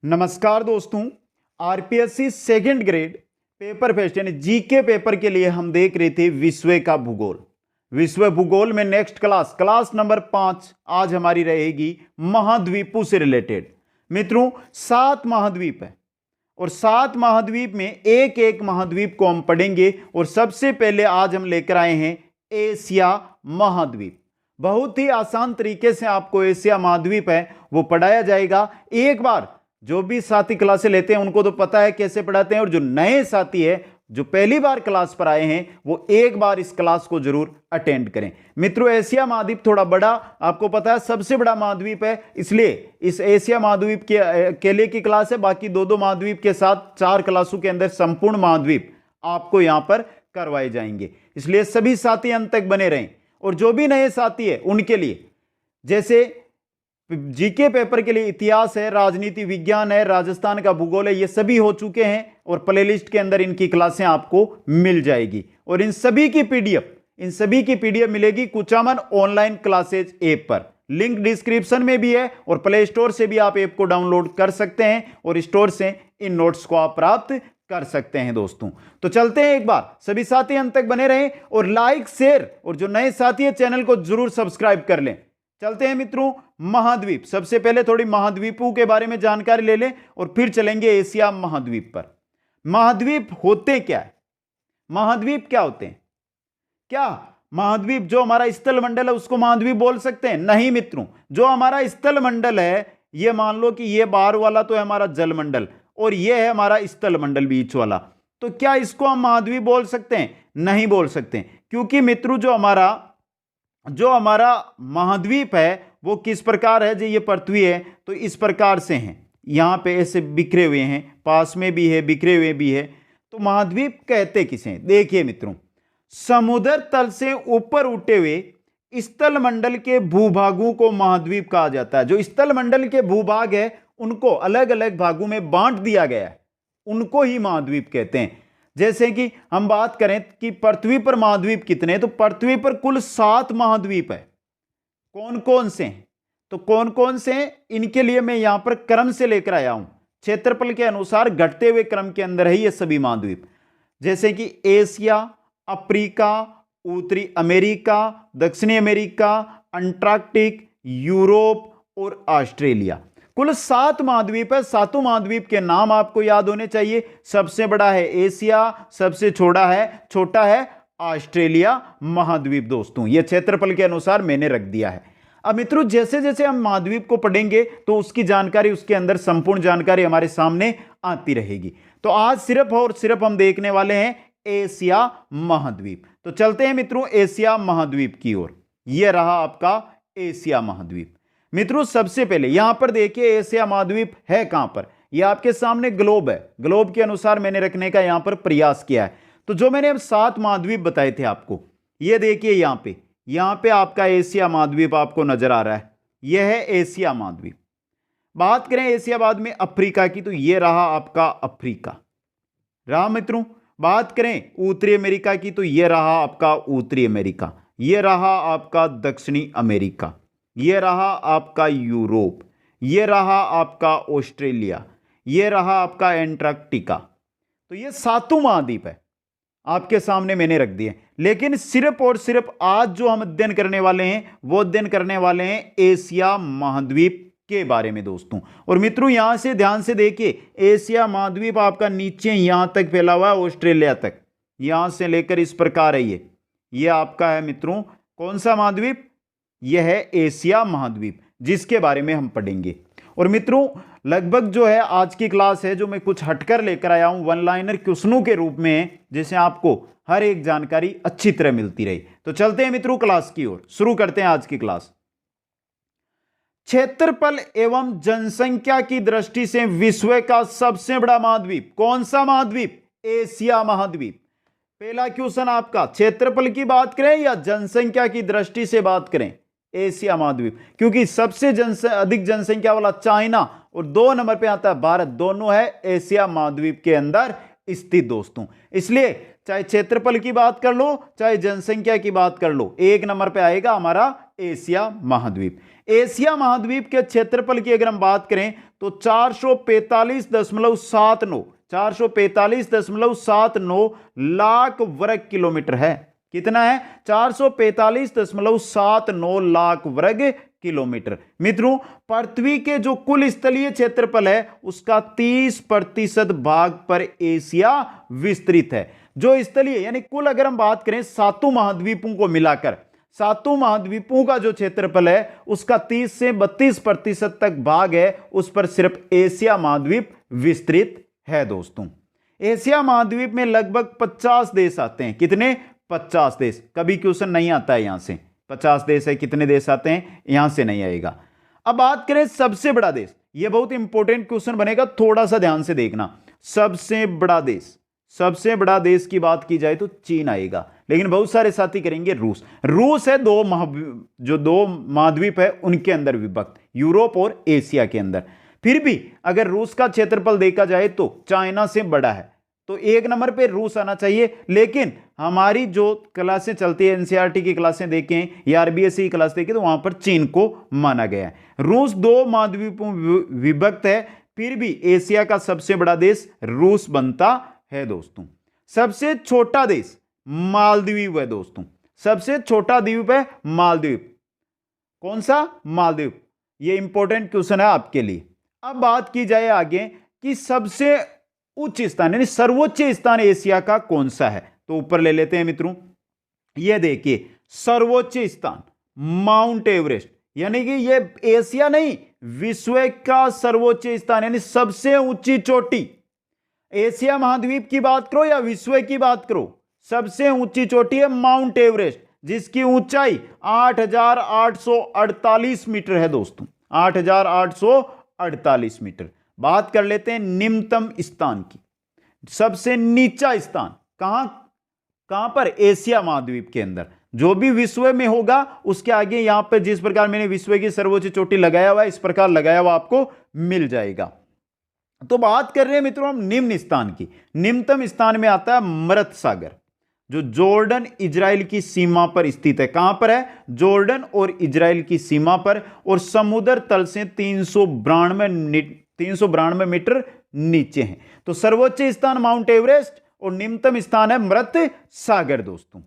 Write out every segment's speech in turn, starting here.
नमस्कार दोस्तों, RPSC second grade paper fest यानी जीके पेपर के लिए हम देख रहे थे विश्व का भूगोल। विश्व भूगोल में नेक्स्ट क्लास नंबर 5 आज हमारी रहेगी महाद्वीपों से रिलेटेड। मित्रों 7 महाद्वीप है और 7 महाद्वीप में एक एक महाद्वीप को हम पढ़ेंगे। और सबसे पहले आज हम लेकर आए हैं एशिया महाद्वीप। बहुत ही आसान तरीके से आपको एशिया महाद्वीप है वो पढ़ाया जाएगा। एक बार जो भी साथी क्लासें लेते हैं उनको तो पता है कैसे पढ़ाते हैं, और जो नए साथी है जो पहली बार क्लास पर आए हैं वो एक बार इस क्लास को जरूर अटेंड करें। मित्रों एशिया महाद्वीप थोड़ा बड़ा, आपको पता है सबसे बड़ा महाद्वीप है, इसलिए इस एशिया महाद्वीप के अकेले की क्लास है। बाकी दो महाद्वीप के साथ 4 क्लासों के अंदर संपूर्ण महाद्वीप आपको यहां पर करवाए जाएंगे, इसलिए सभी साथी अंत तक बने रहें। और जो भी नए साथी है उनके लिए जैसे जीके पेपर के लिए इतिहास है, राजनीति विज्ञान है, राजस्थान का भूगोल है, ये सभी हो चुके हैं और प्लेलिस्ट के अंदर इनकी क्लासें आपको मिल जाएगी। और इन सभी की पीडीएफ मिलेगी कुचामन ऑनलाइन क्लासेज ऐप पर। लिंक डिस्क्रिप्शन में भी है और प्ले स्टोर से भी आप ऐप को डाउनलोड कर सकते हैं और स्टोर से इन नोट्स को आप प्राप्त कर सकते हैं। दोस्तों तो चलते हैं, एक बार सभी साथी अंत तक बने रहें और लाइक शेयर, और जो नए साथी है चैनल को जरूर सब्सक्राइब कर लें। चलते हैं मित्रों महाद्वीप। सबसे पहले थोड़ी महाद्वीपों के बारे में जानकारी ले लें और फिर चलेंगे एशिया महाद्वीप पर। महाद्वीप होते क्या है? महाद्वीप क्या होते हैं? क्या महाद्वीप जो हमारा स्थल मंडल है उसको महाद्वीप बोल सकते हैं? नहीं मित्रों, जो हमारा स्थल मंडल है ये मान लो कि ये बाहर वाला तो है हमारा जल मंडल और ये है हमारा स्थल मंडल बीच वाला, तो क्या इसको हम महाद्वीप बोल सकते हैं? नहीं बोल सकते, क्योंकि मित्रों जो हमारा महाद्वीप है वो किस प्रकार है? जो ये पृथ्वी है तो इस प्रकार से हैं, यहां पे ऐसे बिखरे हुए हैं, पास में भी है, बिखरे हुए भी है। तो महाद्वीप कहते किसे हैं? देखिए मित्रों, समुद्र तल से ऊपर उठे हुए स्थल मंडल के भूभागों को महाद्वीप कहा जाता है। जो स्थल मंडल के भूभाग है उनको अलग अलग भागों में बांट दिया गया है, उनको ही महाद्वीप कहते हैं। जैसे कि हम बात करें कि पृथ्वी पर महाद्वीप कितने हैं, तो पृथ्वी पर कुल 7 महाद्वीप है। कौन कौन से हैं? तो कौन कौन से हैं इनके लिए मैं यहां पर क्रम से लेकर आया हूं, क्षेत्रफल के अनुसार घटते हुए क्रम के अंदर है ये सभी महाद्वीप। जैसे कि एशिया, अफ्रीका, उत्तरी अमेरिका, दक्षिणी अमेरिका, अंटार्कटिक, यूरोप और ऑस्ट्रेलिया। कुल 7 महाद्वीप है। 7 महाद्वीप के नाम आपको याद होने चाहिए। सबसे बड़ा है एशिया, सबसे छोटा है ऑस्ट्रेलिया महाद्वीप। दोस्तों ये क्षेत्रफल के अनुसार मैंने रख दिया है। अब मित्रों जैसे जैसे हम महाद्वीप को पढ़ेंगे तो उसकी जानकारी, उसके अंदर संपूर्ण जानकारी हमारे सामने आती रहेगी। तो आज सिर्फ और सिर्फ हम देखने वाले हैं एशिया महाद्वीप। तो चलते हैं मित्रों एशिया महाद्वीप की ओर। यह रहा आपका एशिया महाद्वीप। मित्रों सबसे पहले यहां पर देखिए एशिया महाद्वीप है कहां पर? यह आपके सामने ग्लोब है, ग्लोब के अनुसार मैंने रखने का यहां पर प्रयास किया है। तो जो मैंने अब 7 महाद्वीप बताए थे आपको, यह देखिए यहां पे आपका एशिया महाद्वीप आपको नजर आ रहा है, यह है एशिया महाद्वीप। बात करें एशिया बाद में अफ्रीका की, तो यह रहा आपका अफ्रीका रहा मित्रों। बात करें उत्तरी अमेरिका की, तो यह रहा आपका उत्तरी अमेरिका। यह रहा आपका दक्षिणी अमेरिका। यह रहा आपका यूरोप। यह रहा आपका ऑस्ट्रेलिया। यह रहा आपका एंटार्क्टिका। तो ये 7 महाद्वीप है आपके सामने मैंने रख दिए। लेकिन सिर्फ और सिर्फ आज जो हम अध्ययन करने वाले हैं वो अध्ययन करने वाले हैं एशिया महाद्वीप के बारे में दोस्तों। और मित्रों यहां से ध्यान से देखिए, एशिया महाद्वीप आपका नीचे यहां तक फैला हुआ है, ऑस्ट्रेलिया तक, यहां से लेकर इस प्रकार है ये आपका है मित्रों कौन सा महाद्वीप? यह है एशिया महाद्वीप, जिसके बारे में हम पढ़ेंगे। और मित्रों लगभग जो है आज की क्लास है जो मैं कुछ हटकर लेकर आया हूं, वन लाइनर क्वेश्चनों के रूप में, जिससे आपको हर एक जानकारी अच्छी तरह मिलती रही। तो चलते हैं मित्रों क्लास की ओर, शुरू करते हैं आज की क्लास। क्षेत्रफल एवं जनसंख्या की दृष्टि से विश्व का सबसे बड़ा महाद्वीप कौन सा महाद्वीप? एशिया महाद्वीप। पहला क्वेश्चन आपका, क्षेत्रफल की बात करें या जनसंख्या की दृष्टि से बात करें? एशिया महाद्वीप, क्योंकि सबसे अधिक जनसंख्या वाला चाइना और 2 नंबर पे आता है भारत, दोनों है एशिया महाद्वीप के अंदर स्थित दोस्तों। इसलिए चाहे क्षेत्रफल की बात कर लो चाहे जनसंख्या की बात कर लो, 1 नंबर पे आएगा हमारा एशिया महाद्वीप। एशिया महाद्वीप के क्षेत्रफल की अगर हम बात करें तो 445.79 लाख वर्ग किलोमीटर है। कितना है? 445.79 लाख वर्ग किलोमीटर। मित्रों, पृथ्वी के जो कुल स्थलीय क्षेत्रफल है उसका 30% भाग पर एशिया विस्तृत है। जो स्थलीय यानी कुल अगर हम बात करें सातों महाद्वीपों को मिलाकर, सातों महाद्वीपों का जो क्षेत्रफल है उसका 30 से 32% तक भाग है, उस पर सिर्फ एशिया महाद्वीप विस्तृत है दोस्तों। एशिया महाद्वीप में लगभग 50 देश आते हैं। कितने? 50 देश। कभी क्वेश्चन नहीं आता है यहां से 50 देश है, कितने देश आते हैं, यहां से नहीं आएगा। अब बात करें सबसे बड़ा देश, यह बहुत इंपॉर्टेंट क्वेश्चन बनेगा, थोड़ा सा ध्यान से देखना। सबसे बड़ा देश, सबसे बड़ा देश की बात की जाए तो चीन आएगा, लेकिन बहुत सारे साथी करेंगे रूस। रूस है दो महाद्वीप है उनके अंदर विभक्त, यूरोप और एशिया के अंदर। फिर भी अगर रूस का क्षेत्रफल देखा जाए तो चाइना से बड़ा है, तो एक नंबर पे रूस आना चाहिए। लेकिन हमारी जो क्लासें चलती है, एनसीईआरटी की क्लासें देखें या आरबीएसई की क्लास देखें, तो वहां पर चीन को माना गया है। रूस दो महाद्वीपों विभक्त है, फिर भी एशिया का सबसे बड़ा देश रूस बनता है दोस्तों। सबसे छोटा देश मालदीव है दोस्तों, सबसे छोटा द्वीप है मालदीव। कौन सा? मालदीव। ये इंपॉर्टेंट क्वेश्चन है आपके लिए। अब बात की जाए आगे कि सबसे उच्च स्थान यानी सर्वोच्च स्थान एशिया का कौन सा है, तो ऊपर ले लेते हैं मित्रों। ये देखिए सर्वोच्च स्थान माउंट एवरेस्ट, यानी कि ये एशिया नहीं, विश्व का सर्वोच्च स्थान यानी सबसे ऊंची चोटी। एशिया महाद्वीप की बात करो या विश्व की बात करो, सबसे ऊंची चोटी है माउंट एवरेस्ट, जिसकी ऊंचाई 8,848 मीटर है दोस्तों, 8,848 मीटर। बात कर लेते हैं निम्नतम स्थान की। सबसे नीचा स्थान कहां पर? एशिया महाद्वीप के अंदर। जो भी विश्व में होगा उसके आगे यहां पर जिस प्रकार मैंने विश्व की सर्वोच्च चोटी लगाया हुआ है, इस प्रकार लगाया हुआ आपको मिल जाएगा। तो बात कर रहे हैं मित्रों हम निम्न स्थान की। निम्नतम स्थान में आता है मृत सागर, जो जॉर्डन इजराइल की सीमा पर स्थित है। कहां पर है? जॉर्डन और इजराइल की सीमा पर, और समुद्र तल से 392 मीटर नीचे है। तो सर्वोच्च स्थान माउंट एवरेस्ट और निम्नतम स्थान है मृत सागर दोस्तों।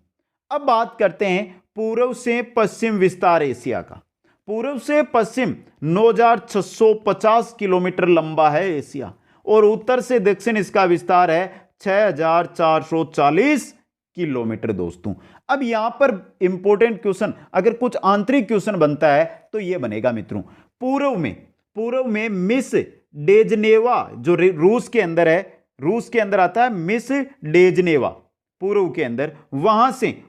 अब बात करते हैं पूर्व से पश्चिम विस्तार एशिया का। पूर्व से पश्चिम 9,650 किलोमीटर लंबा है एशिया, और उत्तर से दक्षिण इसका विस्तार है 6,440 किलोमीटर दोस्तों। अब यहां पर इंपॉर्टेंट क्वेश्चन, अगर कुछ आंतरिक क्वेश्चन बनता है तो यह बनेगा मित्रों, पूर्व में मिस डेजनेवा जो रूस के अंदर है, रूस के अंदर आता है मिस डेजनेवा पूर्व के अंदर, वहां से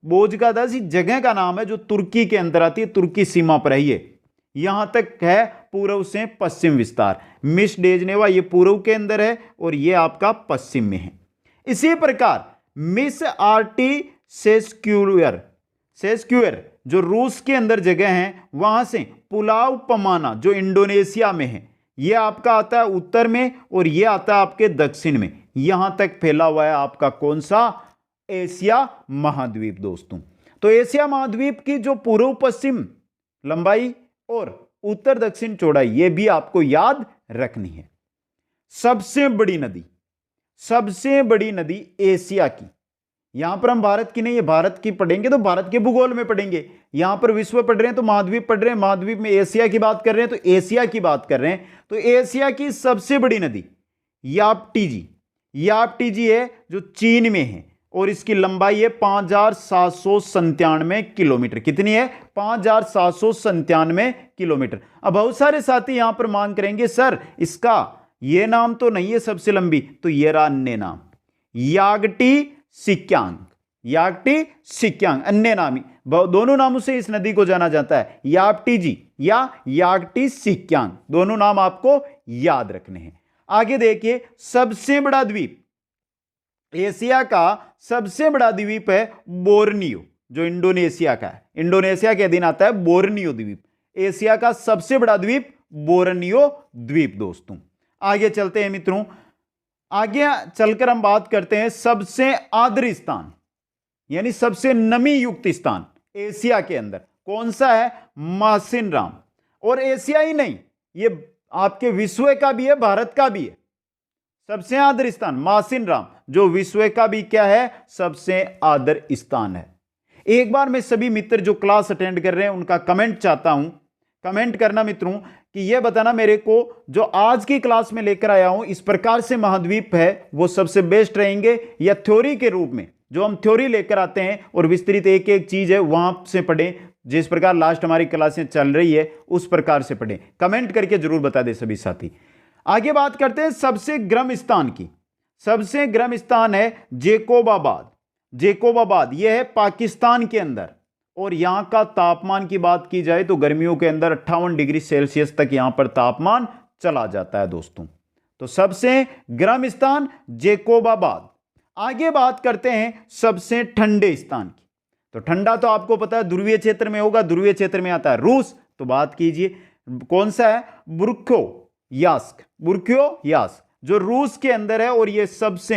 बोजकादासी जगह का नाम है जो तुर्की के अंदर आती है, तुर्की सीमा पर है ये। यहां तक है पूर्व से पश्चिम विस्तार। मिस डेजनेवा ये पूर्व के अंदर है और ये आपका पश्चिम में है। इसी प्रकार मिस आर्टी सेस्क्यूर जो रूस के अंदर जगह है, वहां से पुलाव पमाना जो इंडोनेशिया में है, यह आपका आता है उत्तर में और यह आता है आपके दक्षिण में। यहां तक फैला हुआ है आपका कौन सा? एशिया महाद्वीप दोस्तों। तो एशिया महाद्वीप की जो पूर्व पश्चिम लंबाई और उत्तर दक्षिण चौड़ाई, यह भी आपको याद रखनी है। सबसे बड़ी नदी एशिया की, यहां पर हम भारत की नहीं है, भारत की पढ़ेंगे तो भारत के भूगोल में पढ़ेंगे। यहां पर विश्व पढ़ रहे हैं तो महाद्वीप पढ़ रहे हैं, महाद्वीप में एशिया की बात कर रहे हैं तो एशिया की बात कर रहे हैं। तो एशिया की सबसे बड़ी नदी याप्टी जी है जो चीन में है, और इसकी लंबाई है 5,797 किलोमीटर। कितनी है? 5,797 किलोमीटर। अब बहुत सारे साथी यहां पर मांग करेंगे सर इसका ये नाम तो नहीं है सबसे लंबी, तो ये रहा अन्य नाम यागटी सिक्यांग अन्य नाम, दोनों नामों से इस नदी को जाना जाता है, याप्टी जी या यागटी सिक्यांग, दोनों नाम आपको याद रखने हैं। आगे देखिए सबसे बड़ा द्वीप, एशिया का सबसे बड़ा द्वीप है बोर्नियो जो इंडोनेशिया का है। इंडोनेशिया के अधीन आता है बोर्नियो द्वीप। एशिया का सबसे बड़ा द्वीप बोर्नियो द्वीप दोस्तों। आगे चलते हैं मित्रों, आगे चलकर हम बात करते हैं सबसे आर्द्र स्थान यानी सबसे नमी युक्त स्थान एशिया के अंदर। कौन सा है? मासिनराम। और एशिया ही नहीं, ये आपके विश्व का भी है, भारत का भी है। सबसे आदर स्थान मासिनराम, जो विश्व का भी क्या है? सबसे आदर स्थान है। एक बार मैं सभी मित्र जो क्लास अटेंड कर रहे हैं उनका कमेंट चाहता हूं, कमेंट करना मित्रों कि यह बताना मेरे को जो आज की क्लास में लेकर आया हूं इस प्रकार से महाद्वीप है वो सबसे बेस्ट रहेंगे, या थ्योरी के रूप में जो हम थ्योरी लेकर आते हैं और विस्तृत एक एक चीज है वहां से पढ़ें, जिस प्रकार लास्ट हमारी क्लासें चल रही है उस प्रकार से पढ़ें। कमेंट करके जरूर बता दें सभी साथी। आगे बात करते हैं सबसे गर्म स्थान की। सबसे गर्म स्थान है जेकोबाबाद। जेकोबाबाद यह है पाकिस्तान के अंदर, और यहां का तापमान की बात की जाए तो गर्मियों के अंदर 58 डिग्री सेल्सियस तक यहां पर तापमान चला जाता है दोस्तों। तो सबसे गर्म स्थान जेकोबाबाद। आगे बात करते हैं सबसे ठंडे स्थान की। तो ठंडा तो आपको पता है ध्रुवीय क्षेत्र में होगा, ध्रुवीय क्षेत्र में आता है रूस। तो बात कीजिए कौन सा है? बुर्क्योयास्क। बुर्क्योयास्क जो रूस के अंदर है, और यह सबसे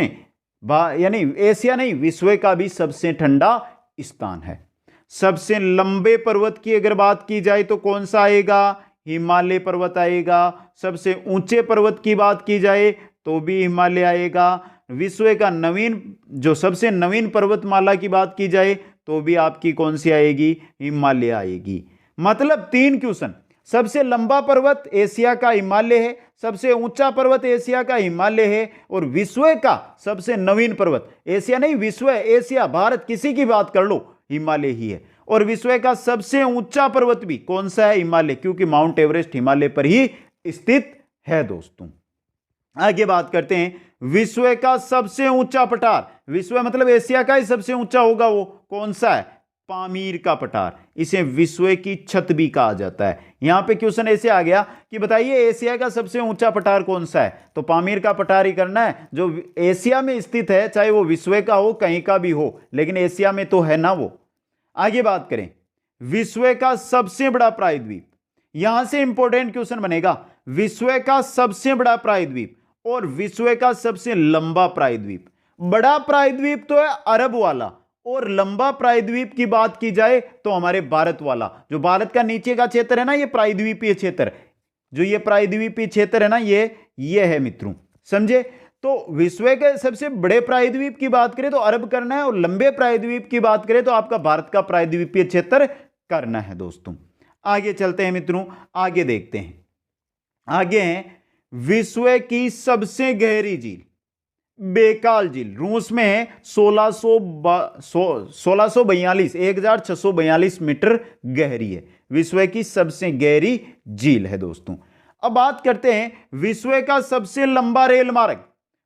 यानी एशिया नहीं विश्व का भी सबसे ठंडा स्थान है। सबसे लंबे पर्वत की अगर बात की जाए तो कौन सा आएगा? हिमालय पर्वत आएगा। सबसे ऊंचे पर्वत की बात की जाए तो भी हिमालय आएगा। विश्व का नवीन जो सबसे नवीन पर्वतमाला की बात की जाए तो भी आपकी कौन सी आएगी? हिमालय आएगी। मतलब 3 क्वेश्चन। सबसे लंबा पर्वत एशिया का हिमालय है, सबसे ऊंचा पर्वत एशिया का हिमालय है, और विश्व का सबसे नवीन पर्वत एशिया नहीं विश्व, एशिया भारत किसी की बात कर लो हिमालय ही है। और विश्व का सबसे ऊंचा पर्वत भी कौन सा है? हिमालय, क्योंकि माउंट एवरेस्ट हिमालय पर ही स्थित है दोस्तों। आगे बात करते हैं विश्व का सबसे ऊंचा पठार। विश्व मतलब एशिया का ही सबसे ऊंचा होगा, वो कौन सा है? पामीर का पठार। इसे विश्व की छत भी कहा जाता है। यहां पे क्वेश्चन ऐसे आ गया कि बताइए एशिया का सबसे ऊंचा पठार कौन सा है? तो पामीर का पठार ही करना है, जो एशिया में स्थित है, चाहे वो विश्व का हो कहीं का भी हो, लेकिन एशिया में तो है ना वो। आगे बात करें विश्व का सबसे बड़ा प्रायद्वीप। यहां से इंपॉर्टेंट क्वेश्चन बनेगा, विश्व का सबसे बड़ा प्रायद्वीप और विश्व का सबसे लंबा प्रायद्वीप। बड़ा प्रायद्वीप तो है अरब वाला, और लंबा प्रायद्वीप की बात की जाए तो हमारे भारत वाला, जो भारत का नीचे का क्षेत्र है ना, ये प्रायद्वीपीय क्षेत्र, जो ये प्रायद्वीपीय क्षेत्र है ना, ये है मित्रों, समझे। तो विश्व के सबसे बड़े प्रायद्वीप की बात करें तो अरब करना है, और लंबे प्रायद्वीप की बात करें तो आपका भारत का प्रायद्वीपीय क्षेत्र करना है दोस्तों। आगे चलते हैं मित्रों, आगे देखते हैं। आगे है विश्व की सबसे गहरी झील बेकाल झील। रूस में है 1642 मीटर गहरी है, विश्व की सबसे गहरी झील है दोस्तों। अब बात करते हैं विश्व का सबसे लंबा रेल मार्ग।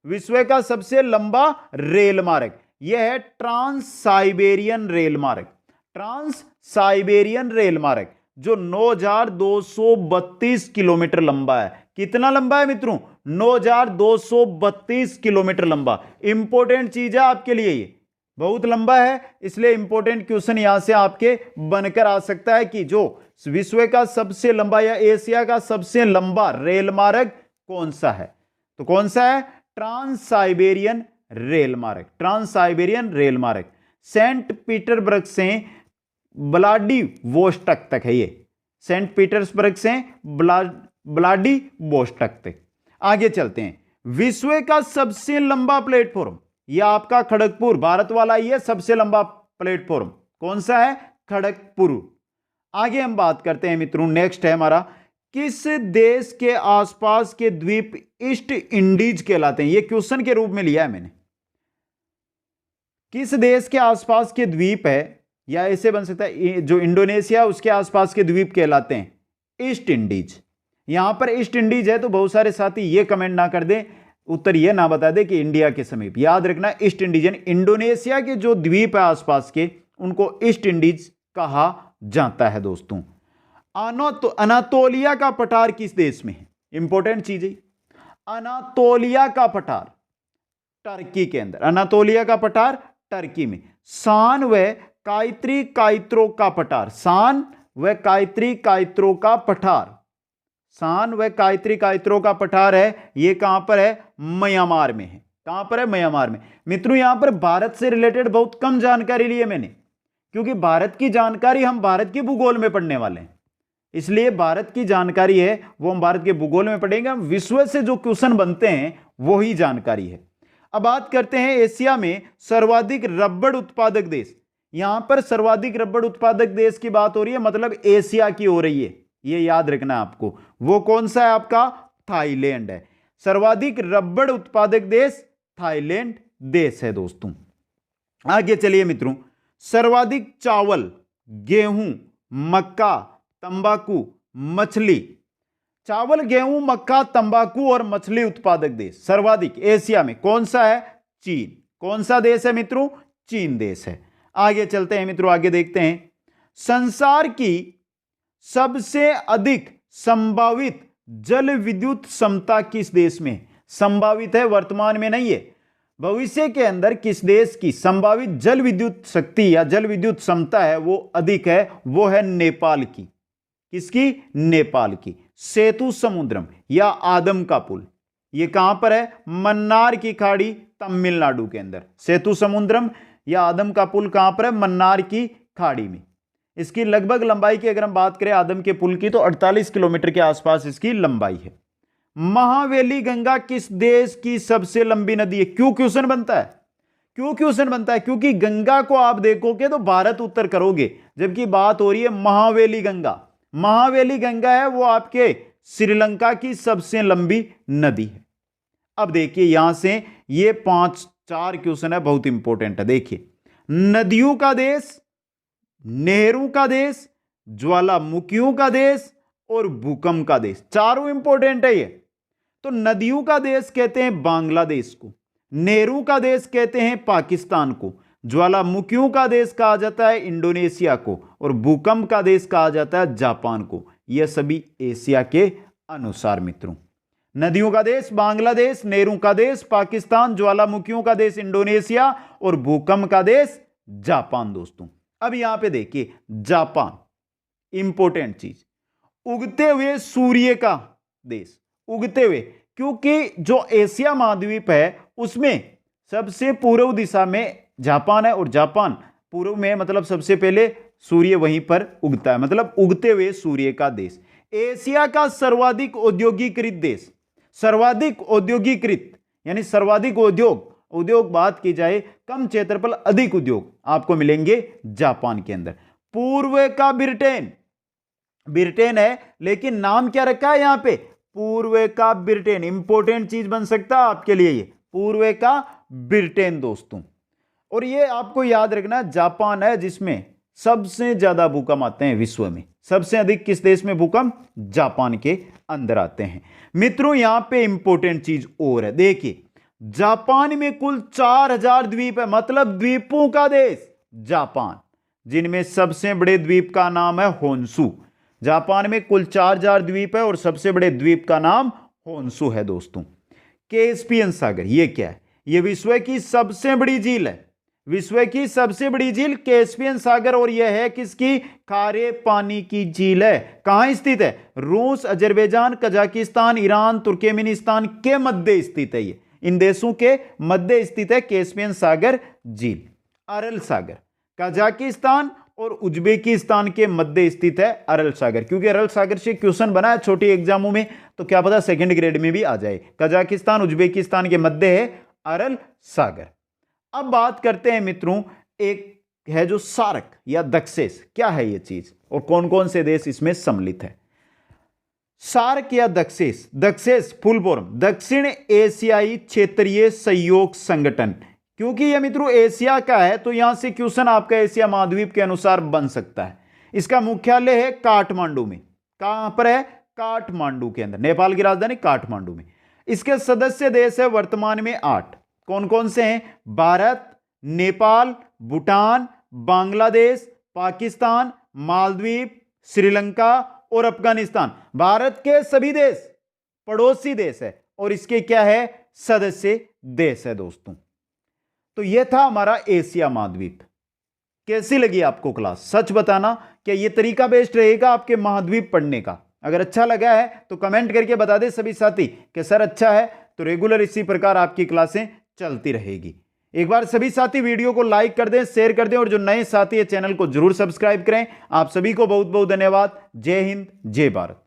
विश्व का सबसे लंबा रेल मार्ग यह है ट्रांस साइबेरियन रेल मार्ग। ट्रांस साइबेरियन रेल मार्ग जो 9232 किलोमीटर लंबा है। कितना लंबा है मित्रों? 9232 किलोमीटर लंबा। इंपॉर्टेंट चीज है आपके लिए, ये बहुत लंबा है, इसलिए इंपॉर्टेंट क्वेश्चन यहां से आपके बनकर आ सकता है कि जो विश्व का सबसे लंबा या एशिया का सबसे लंबा रेल मार्ग कौन सा है? तो कौन सा है? ट्रांस साइबेरियन रेल मार्ग। ट्रांस साइबेरियन रेल मार्ग सेंट पीटर्सबर्ग से व्लादिवोस्टॉक तक है। ये सेंट पीटर्सबर्ग से व्लादिवोस्टॉक तक। आगे चलते हैं, विश्व का सबसे लंबा प्लेटफॉर्म, यह आपका खड़गपुर, भारत वाला ही है सबसे लंबा प्लेटफॉर्म। कौन सा है? खड़गपुर। आगे हम बात करते हैं मित्रों, नेक्स्ट है हमारा, किस देश के आसपास के द्वीप ईस्ट इंडीज कहलाते हैं? यह क्वेश्चन के रूप में लिया है मैंने। किस देश के आसपास के द्वीप है, या ऐसे बन सकता है जो इंडोनेशिया उसके आसपास के द्वीप कहलाते हैं ईस्ट इंडीज। यहां पर ईस्ट इंडीज है तो बहुत सारे साथी ये कमेंट ना कर दें, उत्तर ये ना बता दे कि इंडिया के समीप। याद रखना ईस्ट इंडीज यानी इंडोनेशिया के जो द्वीप है आसपास के उनको ईस्ट इंडीज कहा जाता है दोस्तों। अनातोलिया का पठार किस देश में है? इंपॉर्टेंट चीज है। अनातोलिया का पठार टर्की के अंदर। अनातोलिया का पठार टर्की में। सान व काइत्री काइत्रो का पठार। सान व काइत्री काइत्रो का पठार। सान व काइत्री काइत्रो का पठार है, यह कहां पर है? म्यांमार में है। कहां पर है? म्यांमार में। मित्रों यहां पर भारत से रिलेटेड बहुत कम जानकारी ली है मैंने, क्योंकि भारत की जानकारी हम भारत के भूगोल में पढ़ने वाले हैं, इसलिए भारत की जानकारी है वो हम भारत के भूगोल में पढ़ेंगे। विश्व से जो क्वेश्चन बनते हैं वो ही जानकारी है। अब बात करते हैं एशिया में सर्वाधिक रबड़ उत्पादक देश। यहां पर सर्वाधिक रबड़ उत्पादक देश की बात हो रही है, मतलब एशिया की हो रही है, ये याद रखना है आपको। वो कौन सा है आपका? थाईलैंड है। सर्वाधिक रबड़ उत्पादक देश थाईलैंड देश है दोस्तों। आगे चलिए मित्रों, सर्वाधिक चावल, गेहूं, मक्का, तंबाकू, मछली, चावल, गेहूं, मक्का, तंबाकू और मछली उत्पादक देश सर्वाधिक एशिया में कौन सा है? चीन। कौन सा देश है मित्रों? चीन देश है। आगे चलते हैं मित्रों, आगे देखते हैं, संसार की सबसे अधिक संभावित जल विद्युत क्षमता किस देश में? संभावित है, वर्तमान में नहीं है। भविष्य के अंदर किस देश की संभावित जल विद्युत शक्ति या जल विद्युत क्षमता है वो अधिक है? वो है नेपाल की। किसकी? नेपाल की। सेतु समुद्रम या आदम का पुल, ये कहां पर है? मन्नार की खाड़ी, तमिलनाडु के अंदर। सेतु समुद्रम या आदम का पुल कहां पर है? मन्नार की खाड़ी में। इसकी लगभग लंबाई की अगर हम बात करें आदम के पुल की तो 48 किलोमीटर के आसपास इसकी लंबाई है। महावेली गंगा किस देश की सबसे लंबी नदी है? क्यों क्वेश्चन बनता है? क्यों क्वेश्चन बनता है? क्योंकि गंगा को आप देखोगे तो भारत उत्तर करोगे, जबकि बात हो रही है महावेली गंगा। महावेली गंगा है वो आपके श्रीलंका की सबसे लंबी नदी है। अब देखिए यहां से ये 4 क्वेश्चन है, बहुत इंपॉर्टेंट है। देखिए, नदियों का देश, नहरों का देश, ज्वालामुखियों का देश और भूकंप का देश, चारों इंपॉर्टेंट है ये। तो नदियों का देश कहते हैं बांग्लादेश को, नहरों का देश कहते हैं पाकिस्तान को, ज्वालामुखियों का देश कहा जाता है इंडोनेशिया को और भूकंप का देश कहा जाता है जापान को। यह सभी एशिया के अनुसार मित्रों। नदियों का देश बांग्लादेश, नहरों का देश पाकिस्तान, ज्वालामुखियों का देश इंडोनेशिया और भूकंप का देश जापान दोस्तों। अब यहां पे देखिए जापान, इंपॉर्टेंट चीज, उगते हुए सूर्य का देश। उगते हुए, क्योंकि जो एशिया महाद्वीप है उसमें सबसे पूर्व दिशा में जापान है और जापान पूर्व में, मतलब सबसे पहले सूर्य वहीं पर उगता है, मतलब उगते हुए सूर्य का देश। एशिया का सर्वाधिक औद्योगिकृत देश, सर्वाधिक औद्योगिकृत यानी सर्वाधिक उद्योग बात की जाए, कम क्षेत्रफल अधिक उद्योग आपको मिलेंगे जापान के अंदर। पूर्व का ब्रिटेन, ब्रिटेन है लेकिन नाम क्या रखा है यहां पे? पूर्व का ब्रिटेन। इंपॉर्टेंट चीज बन सकता है आपके लिए ये, पूर्व का ब्रिटेन दोस्तों। और ये आपको याद रखना, जापान है जिसमें सबसे ज्यादा भूकंप आते हैं विश्व में। सबसे अधिक किस देश में भूकंप? जापान के अंदर आते हैं मित्रों। यहां पे इंपॉर्टेंट चीज और है, देखिए जापान में कुल 4000 द्वीप है, मतलब द्वीपों का देश जापान, जिनमें सबसे बड़े द्वीप का नाम है होन्शु। जापान में कुल 4000 द्वीप है और सबसे बड़े द्वीप का नाम होन्शु है दोस्तों। कैस्पियन सागर, ये क्या है? ये विश्व की सबसे बड़ी झील है, विश्व की सबसे बड़ी झील कैस्पियन सागर। और यह है किसकी? खारे पानी की झील है। कहां स्थित है? रूस, अजरबैजान, कजाकिस्तान, ईरान, तुर्कमेनिस्तान के मध्य स्थित है। ये इन देशों के मध्य स्थित है कैस्पियन सागर झील। अरल सागर कजाकिस्तान और उज्बेकिस्तान के मध्य स्थित है अरल सागर, क्योंकि अरल सागर से क्वेश्चन बना है छोटी एग्जामों में, तो क्या पता सेकंड ग्रेड में भी आ जाए। कजाकिस्तान उज्बेकिस्तान के मध्य है अरल सागर। अब बात करते हैं मित्रों, एक है जो सार्क या दक्षेस, क्या है ये चीज और कौन कौन से देश इसमें सम्मिलित है? सार्क या दक्षेस, दक्षेस फुल फॉर्म दक्षिण एशियाई क्षेत्रीय सहयोग संगठन। क्योंकि यह मित्रों एशिया का है तो यहां से क्वेश्चन आपका एशिया महाद्वीप के अनुसार बन सकता है। इसका मुख्यालय है काठमांडू में। कहां पर है? काठमांडू के अंदर, नेपाल की राजधानी काठमांडू में। इसके सदस्य देश है वर्तमान में 8। कौन कौन से हैं? भारत, नेपाल, भूटान, बांग्लादेश, पाकिस्तान, मालदीव, श्रीलंका और अफगानिस्तान। भारत के सभी देश पड़ोसी देश है और इसके क्या है? सदस्य देश है दोस्तों। तो यह था हमारा एशिया महाद्वीप। कैसी लगी आपको क्लास? सच बताना, क्या यह तरीका बेस्ट रहेगा आपके महाद्वीप पढ़ने का? अगर अच्छा लगा है तो कमेंट करके बता दे सभी साथी कि सर अच्छा है, तो रेगुलर इसी प्रकार आपकी क्लासें चलती रहेगी। एक बार सभी साथी वीडियो को लाइक कर दें, शेयर कर दें और जो नए साथी है चैनल को जरूर सब्सक्राइब करें। आप सभी को बहुत बहुत धन्यवाद। जय हिंद, जय भारत।